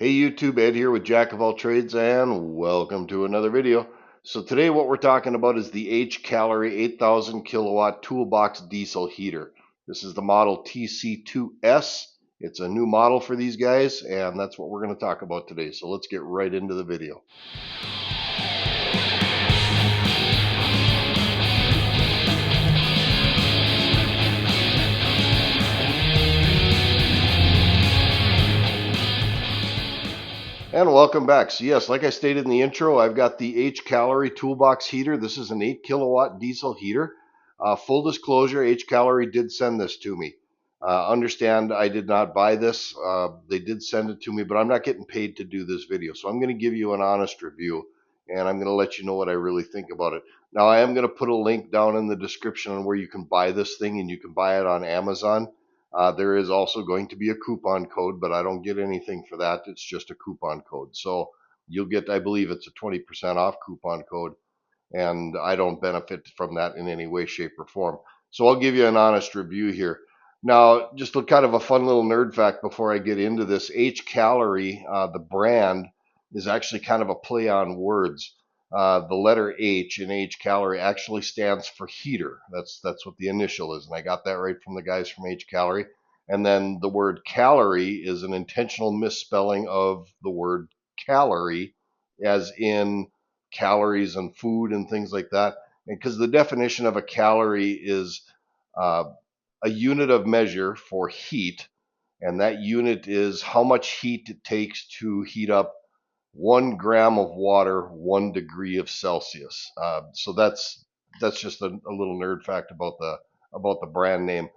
Hey YouTube, Ed here with Jack of all trades and welcome to another video. So today what we're talking about is the Hcalory 8000 kilowatt toolbox diesel heater. This is the model TC2S. It's a new model for these guys and that's what we're going to talk about today. So let's get right into the video. And welcome back. So yes, like I stated in the intro, I've got the Hcalory Toolbox heater. This is an 8 kilowatt diesel heater. Full disclosure, Hcalory did send this to me. Understand I did not buy this. They did send it to me, but I'm not getting paid to do this video. So I'm going to give you an honest review, and I'm going to let you know what I really think about it. Now, I am going to put a link down in the description on where you can buy this thing, and you can buy it on Amazon. There is also going to be a coupon code, but I don't get anything for that. It's just a coupon code. So you'll get, I believe it's a 20% off coupon code, and I don't benefit from that in any way, shape, or form. So I'll give you an honest review here. Now, just kind of a fun little nerd fact before I get into this. Hcalory, the brand, is actually kind of a play on words. The letter H in Hcalory actually stands for heater. That's what the initial is, and I got that right from the guys from Hcalory. And then the word calorie is an intentional misspelling of the word calorie, as in calories and food and things like that. And because the definition of a calorie is uh, a unit of measure for heat, and that unit is how much heat it takes to heat up 1 gram of water, 1 degree of Celsius. So that's just a little nerd fact about the brand name.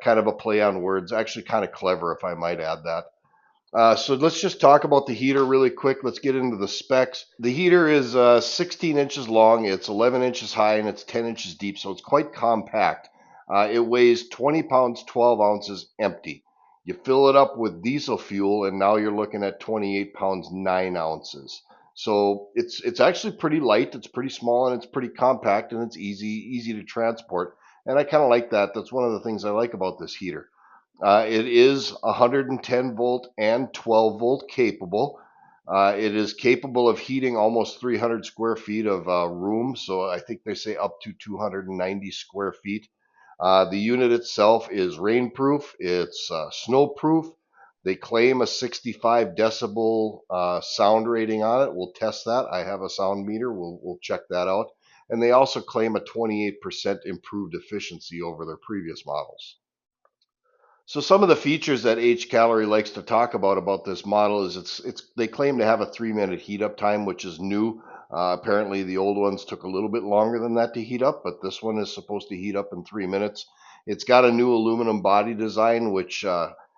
Kind of a play on words, actually kind of clever if I might add that. So let's just talk about the heater really quick. Let's get into the specs. The heater is 16 inches long, it's 11 inches high, and it's 10 inches deep, so it's quite compact. It weighs 20 pounds, 12 ounces empty. You fill it up with diesel fuel, and now you're looking at 28 pounds, 9 ounces. So it's actually pretty light, it's pretty small, and it's pretty compact, and it's easy to transport. And I kind of like that. That's one of the things I like about this heater. It is 110 volt and 12 volt capable. It is capable of heating almost 300 square feet of room, so I think they say up to 290 square feet. The unit itself is rainproof, it's snowproof. They claim a 65 decibel sound rating on it. We'll test that. I have a sound meter, we'll check that out. And they also claim a 28% improved efficiency over their previous models. So some of the features that Hcalory likes to talk about this model is they claim to have a 3-minute heat up time, which is new. Apparently the old ones took a little bit longer than that to heat up, but this one is supposed to heat up in 3 minutes. It's got a new aluminum body design, which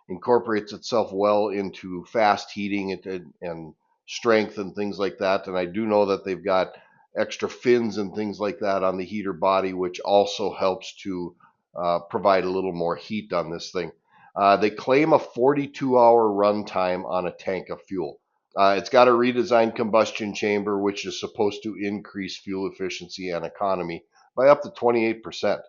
incorporates itself well into fast heating and strength and things like that. And I do know that they've got extra fins and things like that on the heater body, which also helps to provide a little more heat on this thing. They claim a 42-hour runtime on a tank of fuel. It's got a redesigned combustion chamber, which is supposed to increase fuel efficiency and economy by up to 28%.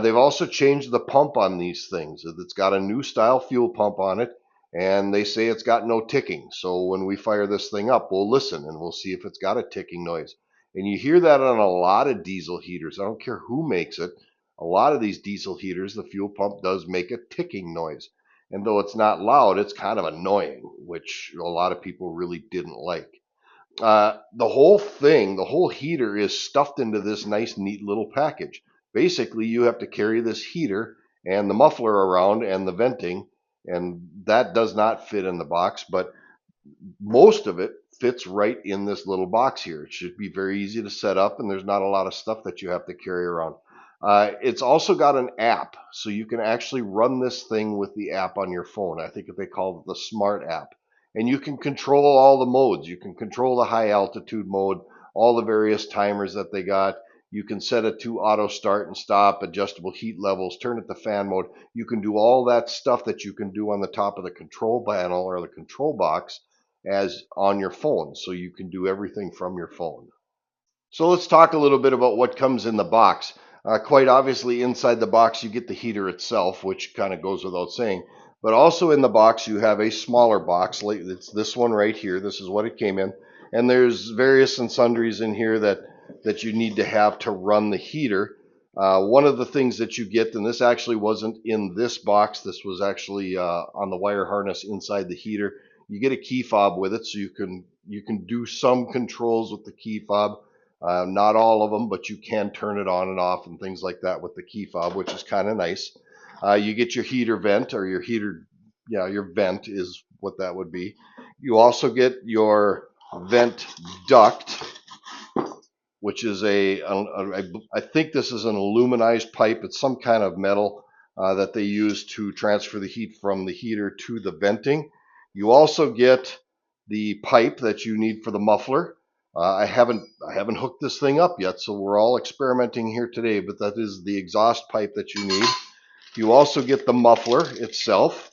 They've also changed the pump on these things. It's got a new style fuel pump on it, and they say it's got no ticking. So when we fire this thing up, we'll listen and we'll see if it's got a ticking noise. And you hear that on a lot of diesel heaters. I don't care who makes it. A lot of these diesel heaters, the fuel pump does make a ticking noise. And though it's not loud, it's kind of annoying, which a lot of people really didn't like. The whole thing, the whole heater is stuffed into this nice, neat little package. Basically, you have to carry this heater and the muffler around and the venting, and that does not fit in the box, but most of it fits right in this little box here. It should be very easy to set up, and there's not a lot of stuff that you have to carry around. It's also got an app, so you can actually run this thing with the app on your phone. I think they call it the Smart app. And you can control all the modes. You can control the high altitude mode, all the various timers that they got. You can set it to auto start and stop, adjustable heat levels, turn it to fan mode. You can do all that stuff that you can do on the top of the control panel or the control box as on your phone. So you can do everything from your phone. So let's talk a little bit about what comes in the box. Quite obviously, inside the box, you get the heater itself, which kind of goes without saying. But also in the box, you have a smaller box. Like it's this one right here. This is what it came in. And there's various and sundries in here that you need to have to run the heater. One of the things that you get, and this actually wasn't in this box, this was actually on the wire harness inside the heater. You get a key fob with it, so you can do some controls with the key fob. Not all of them, but you can turn it on and off and things like that with the key fob, which is kind of nice. You get your heater vent, or your heater, yeah, your vent is what that would be. You also get your vent duct, which is I think this is an aluminized pipe. It's some kind of metal that they use to transfer the heat from the heater to the venting. You also get the pipe that you need for the muffler. I haven't hooked this thing up yet, so we're all experimenting here today, but that is the exhaust pipe that you need. You also get the muffler itself.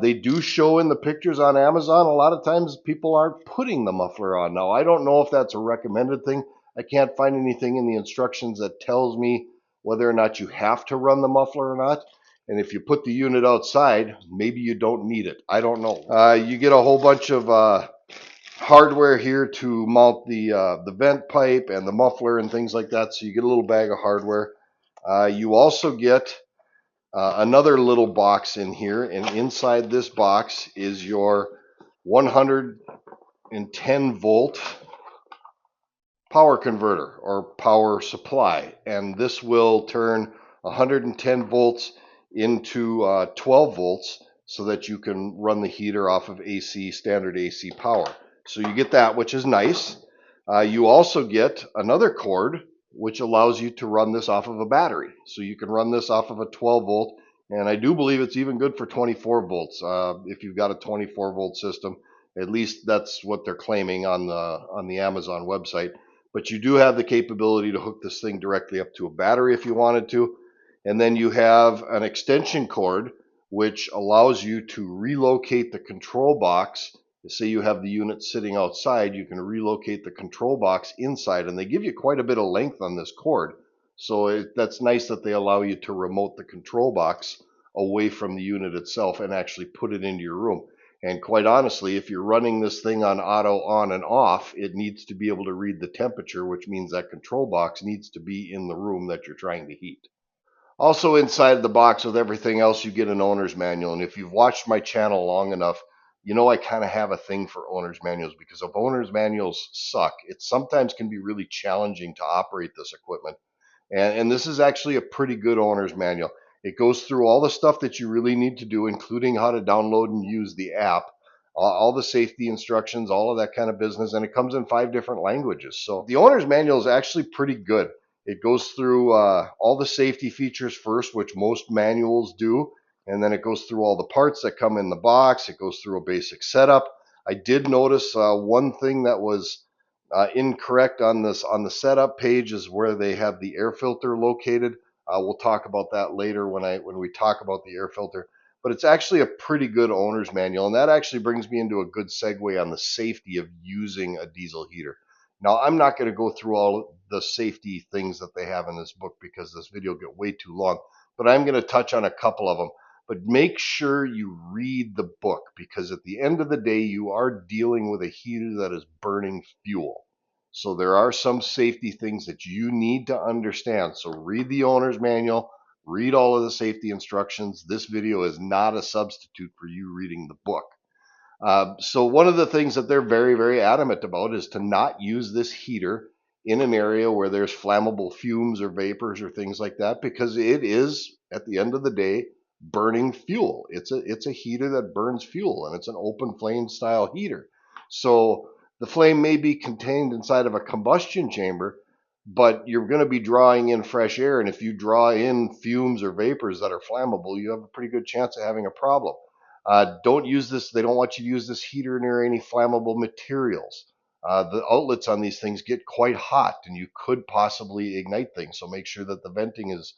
They do show in the pictures on Amazon, a lot of times people aren't putting the muffler on. Now, I don't know if that's a recommended thing. I can't find anything in the instructions that tells me whether or not you have to run the muffler or not. And if you put the unit outside, maybe you don't need it. I don't know. You get a whole bunch of hardware here to mount the vent pipe and the muffler and things like that. So you get a little bag of hardware. You also get another little box in here, and inside this box is your 110 volt power converter or power supply, and this will turn 110 volts into 12 volts so that you can run the heater off of AC, standard AC power. So you get that, which is nice. You also get another cord which allows you to run this off of a battery. So you can run this off of a 12 volt, and I do believe it's even good for 24 volts. If you've got a 24 volt system, at least that's what they're claiming on the Amazon website. But you do have the capability to hook this thing directly up to a battery if you wanted to. And then you have an extension cord, which allows you to relocate the control box. Say you have the unit sitting outside, you can relocate the control box inside, and they give you quite a bit of length on this cord. So that's nice that they allow you to remote the control box away from the unit itself and actually put it into your room. And quite honestly, if you're running this thing on auto on and off, it needs to be able to read the temperature, which means that control box needs to be in the room that you're trying to heat. Also inside the box with everything else, you get an owner's manual. And if you've watched my channel long enough, you know I kind of have a thing for owner's manuals, because if owner's manuals suck, it sometimes can be really challenging to operate this equipment. And this is actually a pretty good owner's manual. It goes through all the stuff that you really need to do, including how to download and use the app, all the safety instructions, all of that kind of business, and it comes in 5 different languages. So the owner's manual is actually pretty good. It goes through all the safety features first, which most manuals do, and then it goes through all the parts that come in the box. It goes through a basic setup. I did notice one thing that was incorrect on the setup page is where they have the air filter located. We'll talk about that later when we talk about the air filter. But it's actually a pretty good owner's manual, and that actually brings me into a good segue on the safety of using a diesel heater. Now, I'm not going to go through all the safety things that they have in this book because this video will get way too long, but I'm going to touch on a couple of them. But make sure you read the book, because at the end of the day, you are dealing with a heater that is burning fuel. So there are some safety things that you need to understand. So read the owner's manual, read all of the safety instructions. This video is not a substitute for you reading the book. So one of the things that they're very, very adamant about is to not use this heater in an area where there's flammable fumes or vapors or things like that, because it is, at the end of the day, burning fuel. It's a heater that burns fuel, and it's an open flame style heater. So the flame may be contained inside of a combustion chamber, but you're going to be drawing in fresh air, and if you draw in fumes or vapors that are flammable, you have a pretty good chance of having a problem. Don't use this. They don't want you to use this heater near any flammable materials. The outlets on these things get quite hot, and you could possibly ignite things. So make sure that the venting is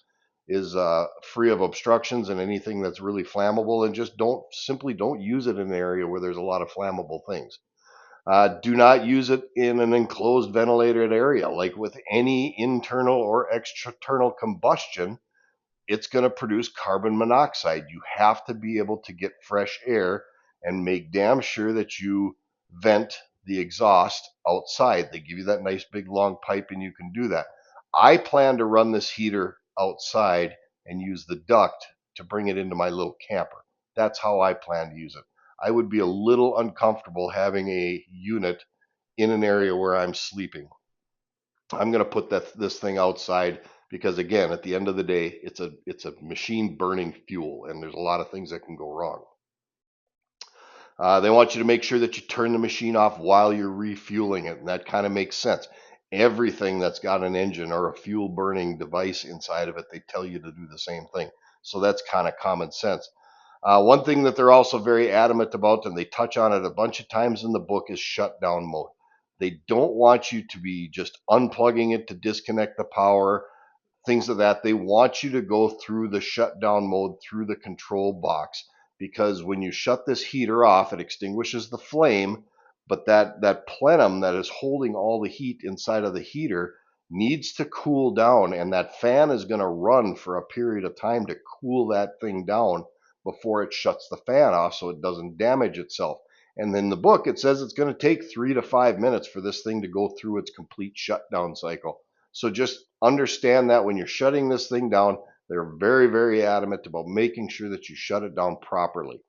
free of obstructions and anything that's really flammable, and just simply don't use it in an area where there's a lot of flammable things. Do not use it in an enclosed ventilated area. Like with any internal or external combustion, it's going to produce carbon monoxide. You have to be able to get fresh air and make damn sure that you vent the exhaust outside. They give you that nice big long pipe and you can do that. I plan to run this heater outside and use the duct to bring it into my little camper. That's how I plan to use it. I would be a little uncomfortable having a unit in an area where I'm sleeping. I'm going to put this thing outside because, again, at the end of the day, it's a machine burning fuel, and there's a lot of things that can go wrong. They want you to make sure that you turn the machine off while you're refueling it, and that kind of makes sense. Everything that's got an engine or a fuel burning device inside of it, they tell you to do the same thing. So that's kind of common sense. One thing that they're also very adamant about, and they touch on it a bunch of times in the book, is shutdown mode. They don't want you to be just unplugging it to disconnect the power, things of that. They want you to go through the shutdown mode through the control box, because when you shut this heater off, it extinguishes the flame, but that plenum that is holding all the heat inside of the heater needs to cool down, and that fan is going to run for a period of time to cool that thing down before it shuts the fan off so it doesn't damage itself. And in the book, it says it's going to take 3 to 5 minutes for this thing to go through its complete shutdown cycle. So just understand that when you're shutting this thing down, they're very, very adamant about making sure that you shut it down properly.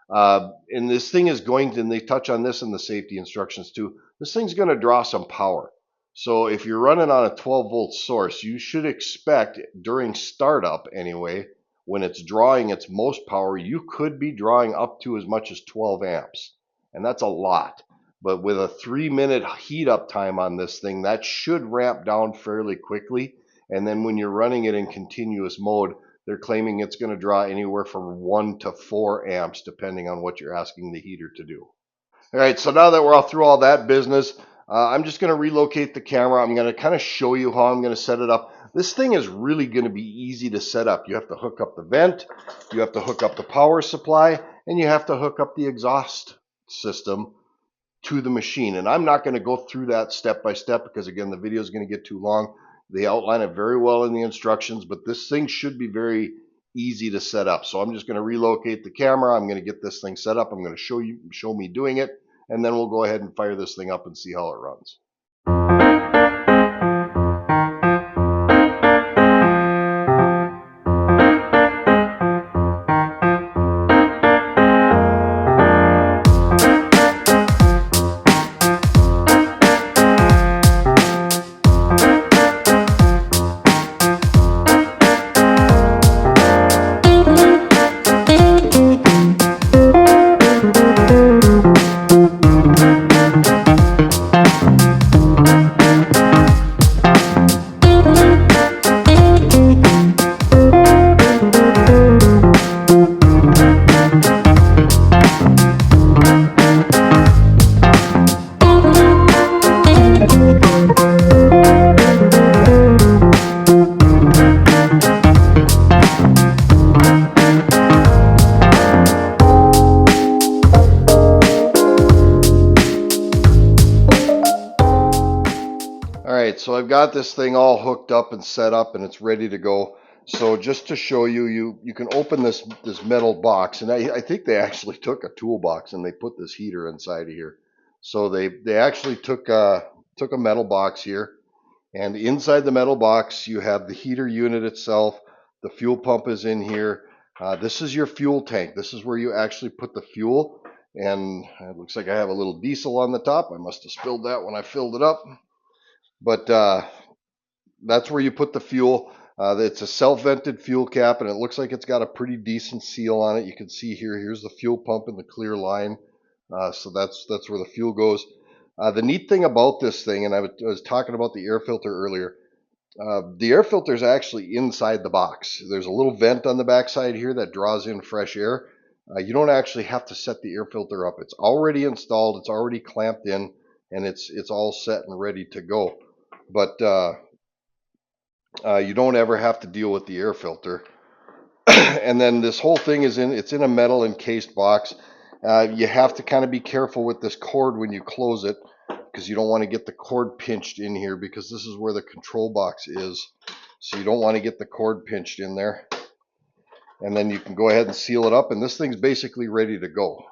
And this thing is going to, and they touch on this in the safety instructions too, this thing's going to draw some power. So if you're running on a 12-volt source, you should expect during startup anyway, when it's drawing its most power, you could be drawing up to as much as 12 amps. And that's a lot. But with a 3-minute heat up time on this thing, that should ramp down fairly quickly. And then when you're running it in continuous mode, they're claiming it's going to draw anywhere from 1 to 4 amps, depending on what you're asking the heater to do. All right, so now that we're all through all that business, I'm just going to relocate the camera. I'm going to kind of show you how I'm going to set it up. This thing is really going to be easy to set up. You have to hook up the vent, you have to hook up the power supply, and you have to hook up the exhaust system to the machine. And I'm not going to go through that step by step because, again, the video is going to get too long. They outline it very well in the instructions, but this thing should be very easy to set up. So I'm just going to relocate the camera. I'm going to get this thing set up. I'm going to show me doing it, and then we'll go ahead and fire this thing up and see how it runs. Alright, so I've got this thing all hooked up and set up and it's ready to go. So just to show you, you can open this metal box, and I think they actually took a toolbox and they put this heater inside of here. So they actually took a metal box here, and inside the metal box you have the heater unit itself. The fuel pump is in here. This is your fuel tank. This is where you actually put the fuel, and it looks like I have a little diesel on the top. I must have spilled that when I filled it up. But that's where you put the fuel. It's a self-vented fuel cap, and it looks like it's got a pretty decent seal on it. You can see here's the fuel pump in the clear line. So that's where the fuel goes. The neat thing about this thing, and I was talking about the air filter earlier, the air filter is actually inside the box. There's a little vent on the backside here that draws in fresh air. You don't actually have to set the air filter up. It's already installed, it's already clamped in, and it's all set and ready to go. But you don't ever have to deal with the air filter. And then this whole thing is it's in a metal encased box. You have to kind of be careful with this cord when you close it, because you don't want to get the cord pinched in here, because this is where the control box is. So you don't want to get the cord pinched in there. and then you can go ahead and seal it up, and this thing's basically ready to go.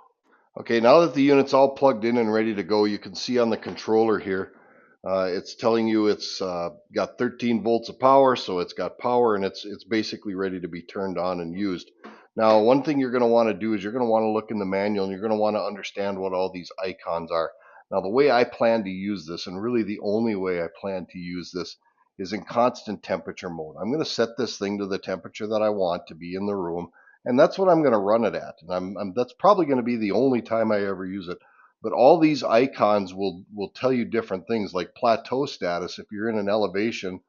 Okay, now that the unit's all plugged in and ready to go, you can see on the controller here, it's telling you it's got 13 volts of power, so it's got power, and it's basically ready to be turned on and used. Now, one thing you're going to want to do is you're going to want to look in the manual, and you're going to want to understand what all these icons are. Now, the way I plan to use this, and really the only way I plan to use this, is in constant temperature mode. I'm going to set this thing to the temperature that I want to be in the room, and that's what I'm going to run it at. And that's probably going to be the only time I ever use it. But all these icons will tell you different things, like plateau status. If you're in an elevation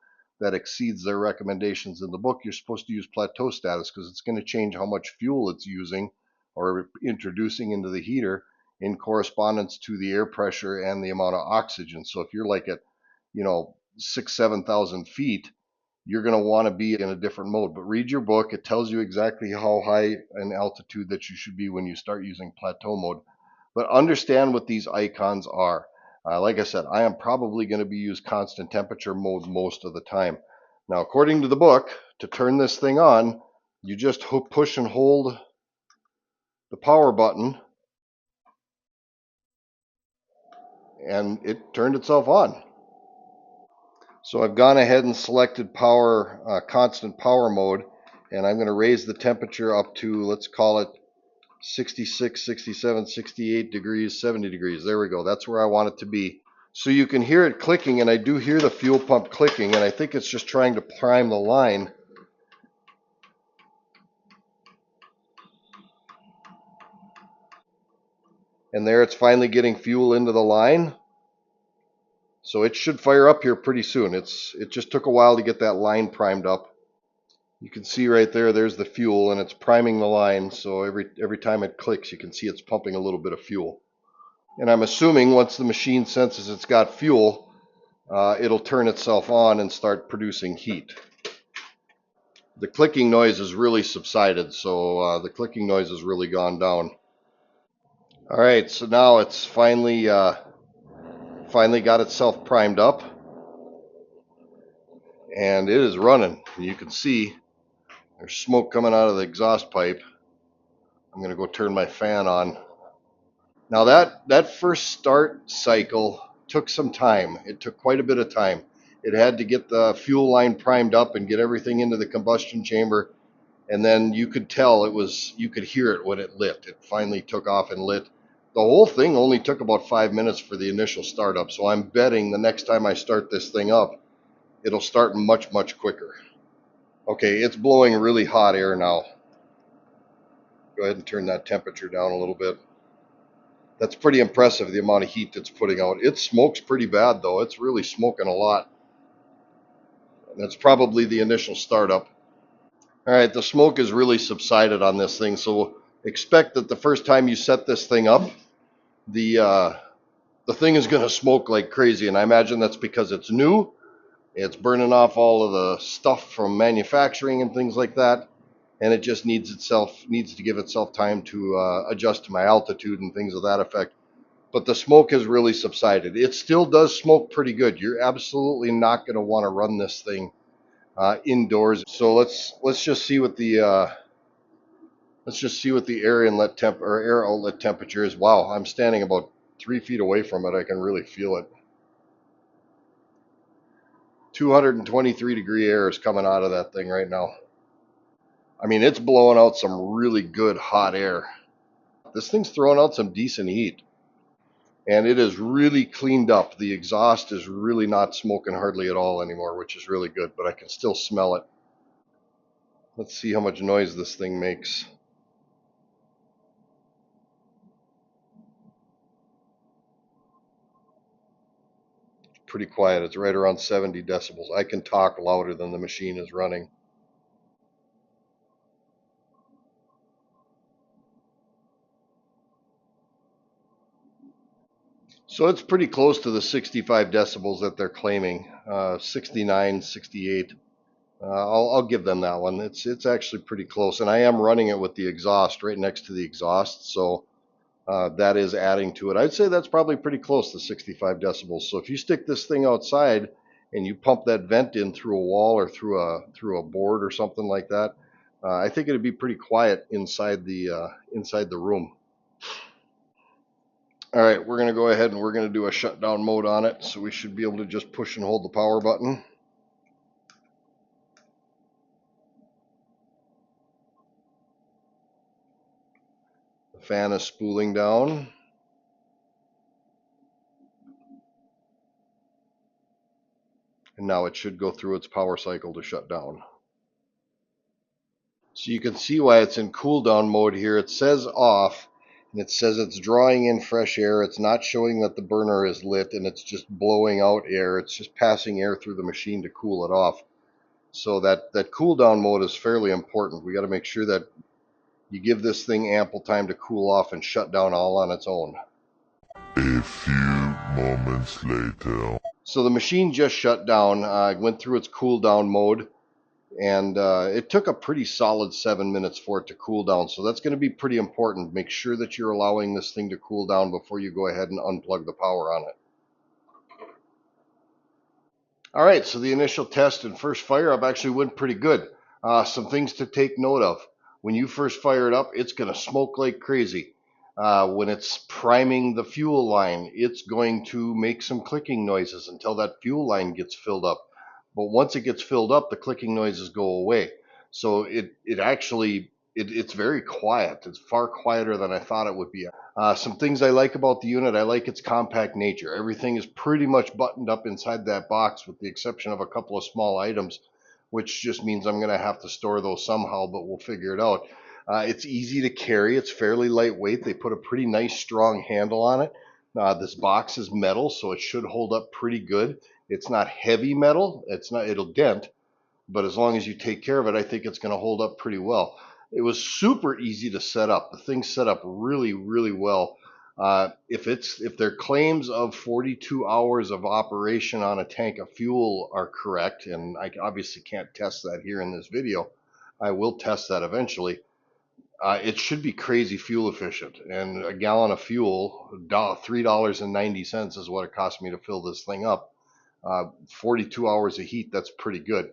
that exceeds their recommendations in the book, you're supposed to use plateau status because it's going to change how much fuel it's using or introducing into the heater in correspondence to the air pressure and the amount of oxygen. So if you're like at, 7,000 feet, you're going to want to be in a different mode. But read your book. It tells you exactly how high an altitude that you should be when you start using plateau mode. But understand what these icons are. Like I said, I am probably going to be using constant temperature mode most of the time. Now, according to the book, to turn this thing on, you just push and hold the power button, and it turned itself on. So I've gone ahead and selected constant power mode, and I'm going to raise the temperature up to, let's call it 66, 67, 68 degrees, 70 degrees. There we go. That's where I want it to be. So you can hear it clicking, and I do hear the fuel pump clicking, and I think it's just trying to prime the line. And there it's finally getting fuel into the line. So it should fire up here pretty soon. It just took a while to get that line primed up. You can see right there, there's the fuel, and it's priming the line. So every time it clicks, you can see it's pumping a little bit of fuel. And I'm assuming once the machine senses it's got fuel, it'll turn itself on and start producing heat. The clicking noise has really subsided, so the clicking noise has really gone down. All right, so now it's finally got itself primed up, and it is running. And you can see there's smoke coming out of the exhaust pipe. I'm going to go turn my fan on. Now that first start cycle took some time. It took quite a bit of time. It had to get the fuel line primed up and get everything into the combustion chamber, and then you could tell you could hear it when it lit. It finally took off and lit. The whole thing only took about 5 minutes for the initial startup, so I'm betting the next time I start this thing up, it'll start much, much quicker. Okay, it's blowing really hot air now. Go ahead and turn that temperature down a little bit. That's pretty impressive, the amount of heat it's putting out. It smokes pretty bad, though. It's really smoking a lot. That's probably the initial startup. All right, the smoke has really subsided on this thing, so expect that the first time you set this thing up, the thing is going to smoke like crazy, and I imagine that's because it's new. It's burning off all of the stuff from manufacturing and things like that, and it just needs to give itself time to adjust to my altitude and things of that effect. But the smoke has really subsided. It still does smoke pretty good. You're absolutely not going to want to run this thing indoors. So let's just see what the air inlet air outlet temperature is. Wow, I'm standing about 3 feet away from it. I can really feel it. 223 degree air is coming out of that thing right now. I mean, it's blowing out some really good hot air. This thing's throwing out some decent heat. And it is really cleaned up. The exhaust is really not smoking hardly at all anymore, which is really good, but I can still smell it. Let's see how much noise this thing makes. Pretty quiet. It's right around 70 decibels. I can talk louder than the machine is running. So it's pretty close to the 65 decibels that they're claiming, 69, 68. I'll give them that one. It's actually pretty close, and I am running it with the exhaust right next to the exhaust, so that is adding to it. I'd say that's probably pretty close to 65 decibels. So if you stick this thing outside and you pump that vent in through a wall or through a board or something like that, I think it'd be pretty quiet inside the room. All right, we're going to go ahead and we're going to do a shutdown mode on it, so we should be able to just push and hold the power button. The fan is spooling down. And now it should go through its power cycle to shut down. So you can see why it's in cool down mode here. It says off, and it says it's drawing in fresh air. It's not showing that the burner is lit, and it's just blowing out air. It's just passing air through the machine to cool it off. So that cool down mode is fairly important. We got to make sure that you give this thing ample time to cool off and shut down all on its own. A few moments later. So the machine just shut down, went through its cool down mode, and it took a pretty solid 7 minutes for it to cool down. So that's going to be pretty important. Make sure that you're allowing this thing to cool down before you go ahead and unplug the power on it. All right, so the initial test and first fire up actually went pretty good. Some things to take note of. When you first fire it up, it's going to smoke like crazy. When it's priming the fuel line, it's going to make some clicking noises until that fuel line gets filled up. But once it gets filled up, the clicking noises go away. So it's very quiet. It's far quieter than I thought it would be. Some things I like about the unit, I like its compact nature. Everything is pretty much buttoned up inside that box with the exception of a couple of small items, which just means I'm going to have to store those somehow, but we'll figure it out. It's easy to carry. It's fairly lightweight. They put a pretty nice strong handle on it. This box is metal, so it should hold up pretty good. It's not heavy metal. It'll dent, but as long as you take care of it, I think it's going to hold up pretty well. It was super easy to set up. The thing's set up really, really well. If their claims of 42 hours of operation on a tank of fuel are correct, and I obviously can't test that here in this video, I will test that eventually. It should be crazy fuel efficient, and a gallon of fuel, $3.90 is what it cost me to fill this thing up. 42 hours of heat, that's pretty good.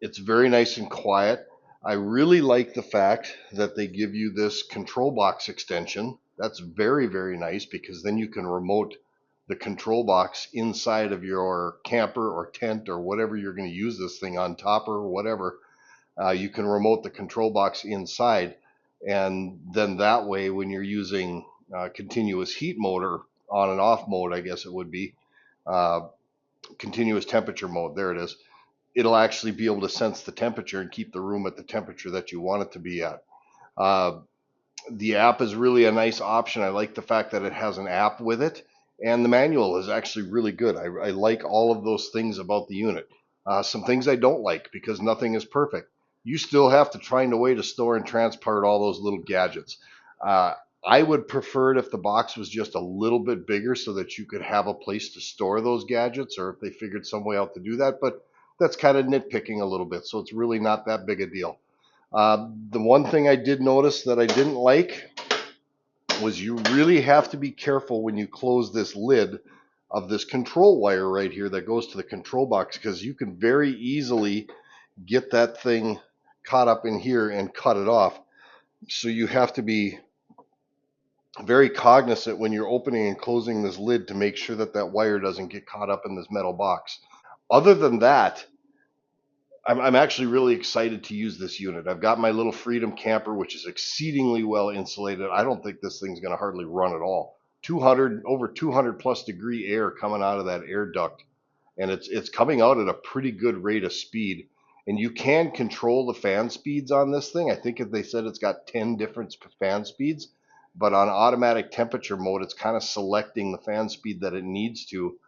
It's very nice and quiet. I really like the fact that they give you this control box extension. That's very, very nice because then you can remote the control box inside of your camper or tent or whatever you're going to use this thing on, top or whatever. You can remote the control box inside, and then that way when you're using continuous heat mode or on and off mode, I guess it would be, continuous temperature mode, there it is, it'll actually be able to sense the temperature and keep the room at the temperature that you want it to be at. The app is really a nice option. I like the fact that it has an app with it, and the manual is actually really good. I like all of those things about the unit. Some things I don't like because nothing is perfect. You still have to find a way to store and transport all those little gadgets. I would prefer it if the box was just a little bit bigger so that you could have a place to store those gadgets, or if they figured some way out to do that, but that's kind of nitpicking a little bit, so it's really not that big a deal. The one thing I did notice that I didn't like was you really have to be careful when you close this lid of this control wire right here that goes to the control box, because you can very easily get that thing caught up in here and cut it off. So you have to be very cognizant when you're opening and closing this lid to make sure that that wire doesn't get caught up in this metal box. Other than that, I'm actually really excited to use this unit. I've got my little Freedom camper, which is exceedingly well insulated. I don't think this thing's going to hardly run at all. Over 200 plus degree air coming out of that air duct, and it's coming out at a pretty good rate of speed. And you can control the fan speeds on this thing. I think they said it's got 10 different fan speeds, but on automatic temperature mode, it's kind of selecting the fan speed that it needs to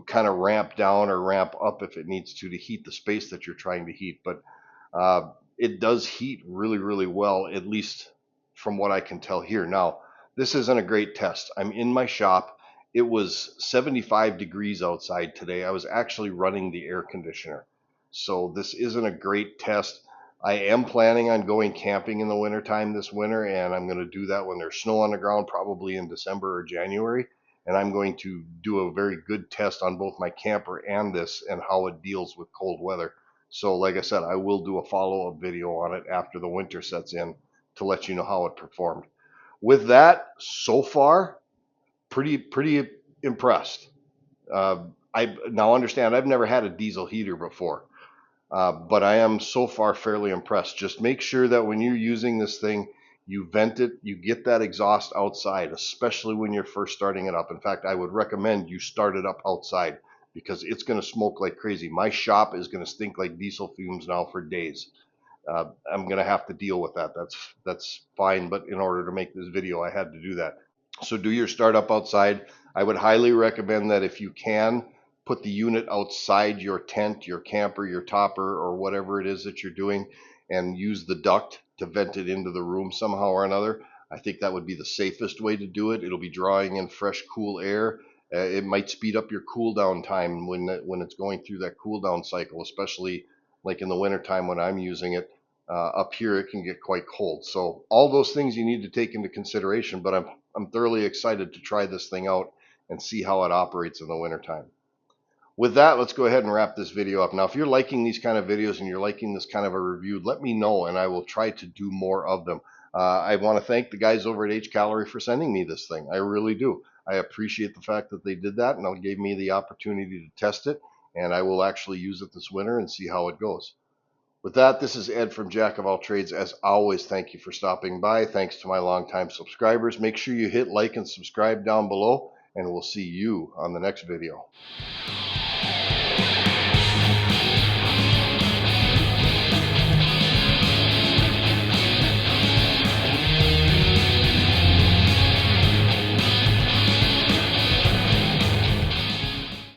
kind of ramp down or ramp up if it needs to heat the space that you're trying to heat. But it does heat really, really well, at least from what I can tell here. Now, this isn't a great test. I'm in my shop. It was 75 degrees outside today. I was actually running the air conditioner. So this isn't a great test. I am planning on going camping in the wintertime this winter, and I'm going to do that when there's snow on the ground, probably in December or January. And I'm going to do a very good test on both my camper and this and how it deals with cold weather. So like I said, I will do a follow-up video on it after the winter sets in to let you know how it performed. With that, so far, pretty impressed. I now understand I've never had a diesel heater before, but I am so far fairly impressed. Just make sure that when you're using this thing, you vent it, you get that exhaust outside, especially when you're first starting it up. In fact, I would recommend you start it up outside because it's going to smoke like crazy. My shop is going to stink like diesel fumes now for days. I'm going to have to deal with that. That's fine, but in order to make this video, I had to do that. So do your startup outside. I would highly recommend that if you can, put the unit outside your tent, your camper, your topper, or whatever it is that you're doing, and use the duct to vent it into the room somehow or another. I think that would be the safest way to do it. It'll be drawing in fresh, cool air. It might speed up your cool down time when it's going through that cool down cycle, especially like in the wintertime when I'm using it. Up here, it can get quite cold. So all those things you need to take into consideration, but I'm thoroughly excited to try this thing out and see how it operates in the wintertime. With that, let's go ahead and wrap this video up. Now, if you're liking these kind of videos and you're liking this kind of a review, let me know and I will try to do more of them. I want to thank the guys over at Hcalory for sending me this thing. I really do. I appreciate the fact that they did that and they gave me the opportunity to test it, and I will actually use it this winter and see how it goes. With that, this is Ed from Jack of All Trades. As always, thank you for stopping by. Thanks to my longtime subscribers. Make sure you hit like and subscribe down below, and we'll see you on the next video.